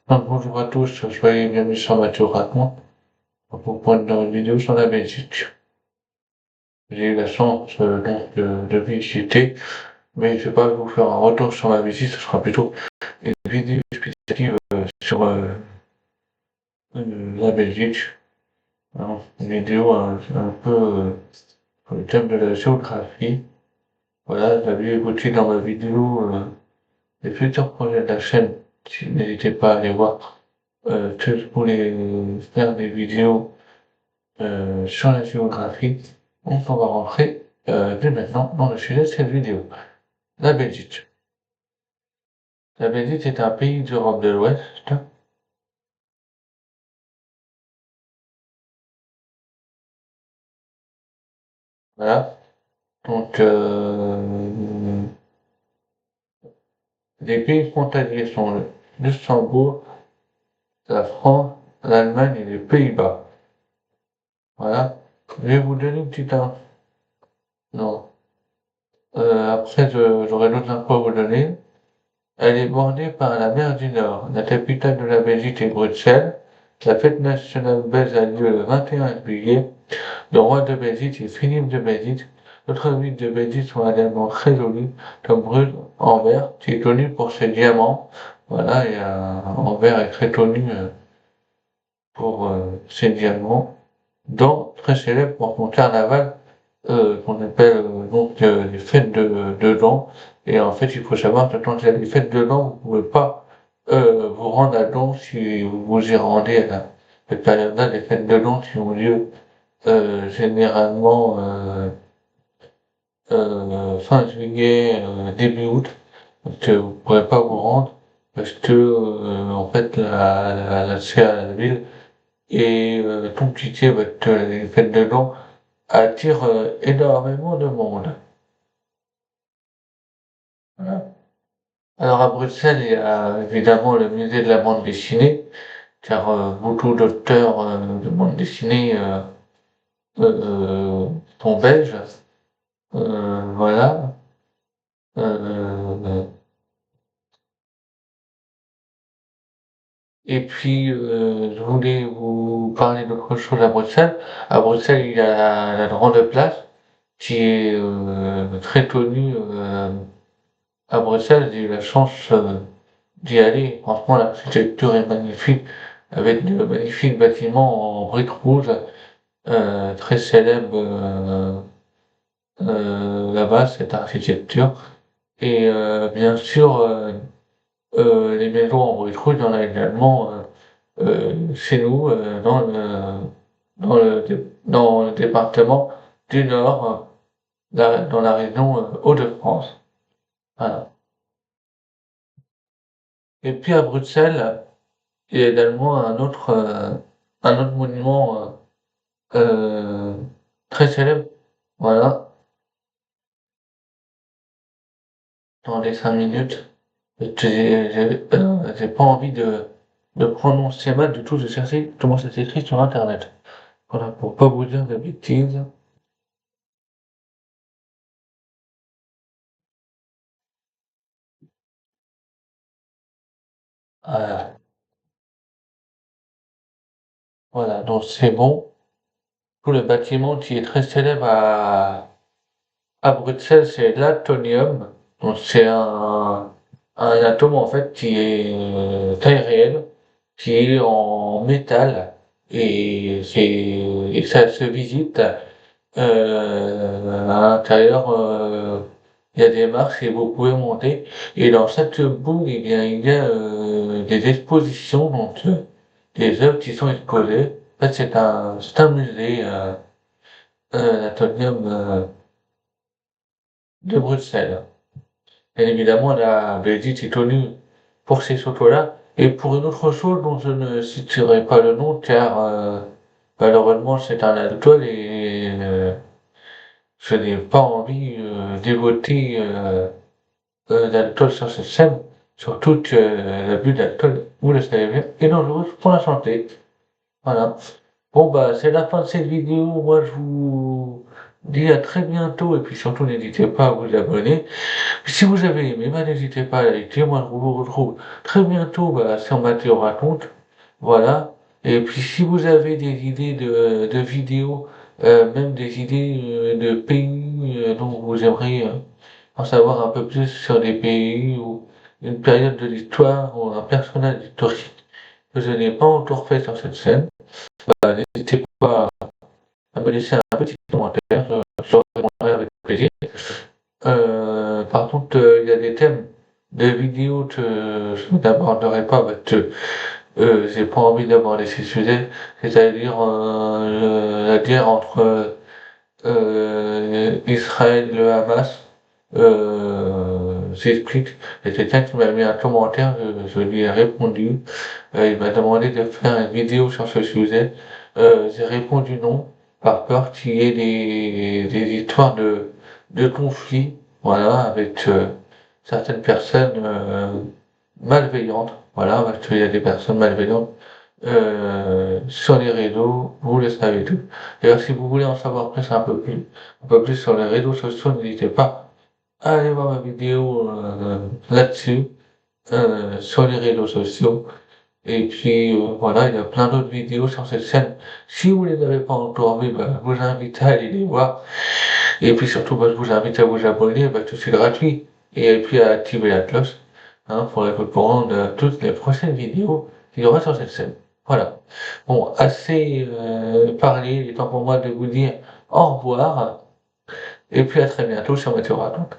Donc, bonjour à tous, soyez bienvenus sur Mathieu Raconte pour prendre une vidéo sur la Belgique. J'ai eu la chance de visiter, mais je vais pas vous faire un retour sur ma visite, ce sera plutôt une vidéo spécifique sur la Belgique. Hein, une vidéo un peu sur le thème de la géographie. Voilà, j'avais écouté dans ma vidéo les futurs projets de la chaîne. N'hésitez pas à aller voir. Que pour les faire des vidéos sur la géographie. Donc on va rentrer dès maintenant dans le sujet de cette vidéo. La Belgique. La Belgique est un pays d'Europe de l'Ouest. Voilà. Donc les pays frontaliers sont le Luxembourg, la France, l'Allemagne et les Pays-Bas. Voilà. Je vais vous donner une petite info. Non. Après, j'aurai d'autres infos à vous donner. Elle est bordée par la mer du Nord. La capitale de la Belgique est Bruxelles. La fête nationale belge a lieu le 21 juillet. Le roi de Belgique est Philippe de Belgique. D'autres villes de Belgique sont également très jolies, comme Bruges, Anvers, qui est connu pour ses diamants. Voilà, et Anvers est très connu pour ses diamants, dont très célèbre pour son carnaval, qu'on appelle donc les fêtes de Dons. Et en fait, il faut savoir que quand il y a les fêtes de Dons, vous pouvez pas vous rendre à Dons si vous vous y rendez à cette période-là, les fêtes de Dons qui ont lieu généralement fin juillet, début août, donc vous pourrez pas vous rendre parce que en fait l'accès à la ville est compliqué avec les fêtes de Dons attire énormément de monde. Voilà. Alors à Bruxelles, il y a évidemment le musée de la bande dessinée, car beaucoup d'auteurs de bande dessinée sont belges. Voilà. Euh, et puis, je voulais vous parler d'autre chose à Bruxelles. À Bruxelles, il y a la Grande Place, qui est très connue à Bruxelles. J'ai eu la chance d'y aller. Franchement, l'architecture est magnifique, avec de magnifiques bâtiments en briques rouges, très célèbres là-bas, cette architecture. Et bien sûr, les maisons en briques rouges, il y en a également chez nous, dans le département du Nord, dans la région Hauts-de-France. Voilà. Et puis à Bruxelles, il y a également un autre monument euh, très célèbre. Voilà, dans les 5 minutes. J'ai pas envie de prononcer mal du tout, j'ai cherché comment ça s'écrit sur internet. Voilà, pour pas vous dire de bêtises. Euh, voilà, donc c'est bon. Tout le bâtiment qui est très célèbre à Bruxelles, c'est l'Atonium. Donc c'est un atome en fait qui est taille réelle, qui est en métal et ça se visite. À l'intérieur, il y a des marches et vous pouvez monter. Et dans chaque bout, il y a des expositions, donc des œuvres qui sont exposées. En fait, c'est un musée, l'Atonium de Bruxelles. Bien évidemment, la Belgique est connue pour ces photos-là et pour une autre chose dont je ne citerai pas le nom car malheureusement c'est un alcool et je n'ai pas envie d'évoquer d'alcool sur cette scène, surtout que l'abus d'alcool, vous le savez bien, est dangereux pour la santé. Voilà. Bon bah c'est la fin de cette vidéo. Moi dis à très bientôt et puis surtout n'hésitez pas à vous abonner. Si vous avez aimé, bah, n'hésitez pas à liker. Moi, je vous retrouve très bientôt bah, sur Mathéo Raconte. Voilà. Et puis si vous avez des idées de vidéos, même des idées de pays dont vous aimeriez en savoir un peu plus sur des pays ou une période de l'histoire ou un personnage historique que je n'ai pas encore fait sur cette chaîne, bah, n'hésitez pas à me laisser un petit commentaire, je répondrai avec plaisir. Par contre, il y a des thèmes de vidéos que je n'aborderai pas parce que j'ai pas envie d'aborder ces sujets, c'est-à-dire la guerre entre Israël et le Hamas. J'explique. Il y a quelqu'un qui m'a mis un commentaire, je lui ai répondu. Il m'a demandé de faire une vidéo sur ce sujet. J'ai répondu non, par peur qu'il y ait des histoires de conflits, voilà, avec certaines personnes malveillantes, voilà, parce qu'il y a des personnes malveillantes sur les réseaux, vous le savez tout. D'ailleurs, si vous voulez en savoir plus un peu plus sur les réseaux sociaux, n'hésitez pas à aller voir ma vidéo là-dessus, sur les réseaux sociaux. Et puis voilà, il y a plein d'autres vidéos sur cette chaîne. Si vous les avez pas encore vues, bah, je vous invite à aller les voir. Et puis surtout, bah, je vous invite à vous abonner, bah, tout c'est gratuit. Et puis à activer la cloche, hein, pour être au courant de toutes les prochaines vidéos qu'il y aura sur cette chaîne. Voilà. Bon, assez parlé, il est temps pour moi de vous dire au revoir. Et puis à très bientôt sur Mathéo Raconte.